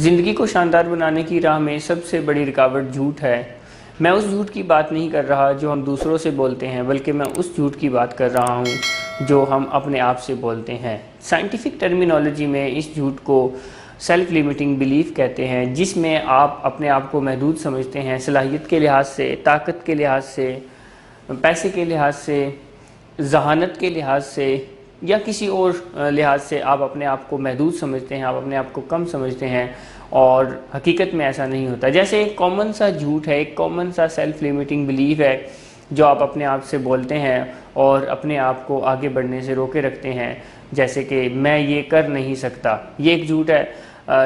زندگی کو شاندار بنانے کی راہ میں سب سے بڑی رکاوٹ جھوٹ ہے۔ میں اس جھوٹ کی بات نہیں کر رہا جو ہم دوسروں سے بولتے ہیں، بلکہ میں اس جھوٹ کی بات کر رہا ہوں جو ہم اپنے آپ سے بولتے ہیں۔ سائنٹیفک ٹرمینالوجی میں اس جھوٹ کو سیلف لیمیٹنگ بلیف کہتے ہیں، جس میں آپ اپنے آپ کو محدود سمجھتے ہیں، صلاحیت کے لحاظ سے، طاقت کے لحاظ سے، پیسے کے لحاظ سے، ذہانت کے لحاظ سے یا کسی اور لحاظ سے آپ اپنے آپ کو محدود سمجھتے ہیں، آپ اپنے آپ کو کم سمجھتے ہیں، اور حقیقت میں ایسا نہیں ہوتا۔ جیسے ایک کامن سا جھوٹ ہے، ایک کامن سا سیلف لیمیٹنگ بلیف ہے جو آپ اپنے آپ سے بولتے ہیں اور اپنے آپ کو آگے بڑھنے سے روکے رکھتے ہیں، جیسے کہ میں یہ کر نہیں سکتا۔ یہ ایک جھوٹ ہے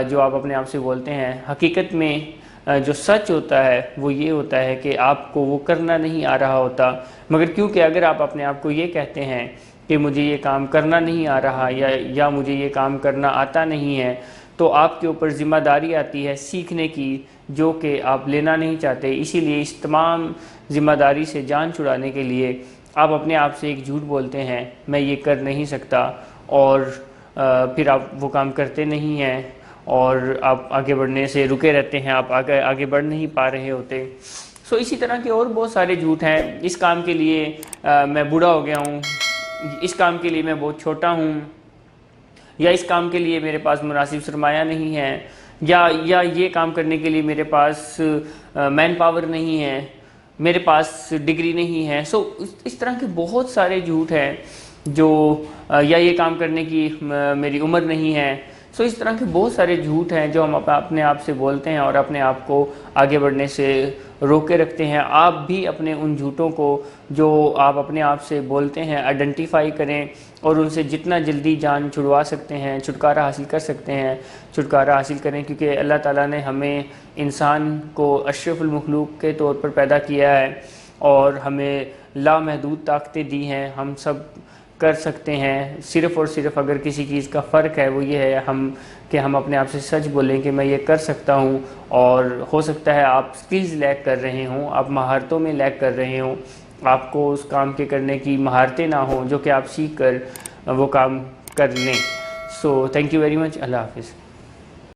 جو آپ اپنے آپ سے بولتے ہیں۔ حقیقت میں جو سچ ہوتا ہے وہ یہ ہوتا ہے کہ آپ کو وہ کرنا نہیں آ رہا ہوتا، مگر کیونکہ اگر آپ اپنے آپ کو یہ کہتے ہیں کہ مجھے یہ کام کرنا نہیں آ رہا یا مجھے یہ کام کرنا آتا نہیں ہے، تو آپ کے اوپر ذمہ داری آتی ہے سیکھنے کی، جو کہ آپ لینا نہیں چاہتے۔ اسی لیے اس تمام ذمہ داری سے جان چھڑانے کے لیے آپ اپنے آپ سے ایک جھوٹ بولتے ہیں، میں یہ کر نہیں سکتا، اور پھر آپ وہ کام کرتے نہیں ہیں اور آپ آگے بڑھنے سے رکے رہتے ہیں، آپ آگے بڑھ نہیں پا رہے ہوتے۔ اسی طرح کے اور بہت سارے جھوٹ ہیں۔ اس کام کے لیے میں بوڑھا ہو گیا ہوں، اس کام کے لیے میں بہت چھوٹا ہوں، یا اس کام کے لیے میرے پاس مناسب سرمایہ نہیں ہے، یا یہ کام کرنے کے لیے میرے پاس مین پاور نہیں ہے، میرے پاس ڈگری نہیں ہے۔ اس طرح کے بہت سارے جھوٹ ہیں جو یا یہ کام کرنے کی میری عمر نہیں ہے۔ اس طرح کے بہت سارے جھوٹ ہیں جو ہم اپنے آپ سے بولتے ہیں اور اپنے آپ کو آگے بڑھنے سے روکے رکھتے ہیں۔ آپ بھی اپنے ان جھوٹوں کو جو آپ اپنے آپ سے بولتے ہیں آئیڈینٹیفائی کریں اور ان سے جتنا جلدی جان چھڑوا سکتے ہیں، چھٹکارا حاصل کر سکتے ہیں، چھٹکارا حاصل کریں، کیونکہ اللہ تعالیٰ نے ہمیں انسان کو اشرف المخلوق کے طور پر پیدا کیا ہے اور ہمیں لامحدود طاقتیں دی ہیں۔ ہم سب کر سکتے ہیں، صرف اور صرف اگر کسی چیز کا فرق ہے وہ یہ ہے کہ ہم اپنے آپ سے سچ بولیں کہ میں یہ کر سکتا ہوں، اور ہو سکتا ہے آپ سکلز لیک کر رہے ہوں، آپ مہارتوں میں لیک کر رہے ہوں، آپ کو اس کام کے کرنے کی مہارتیں نہ ہوں جو کہ آپ سیکھ کر وہ کام کر لیں۔ Thank you very much. اللہ حافظ۔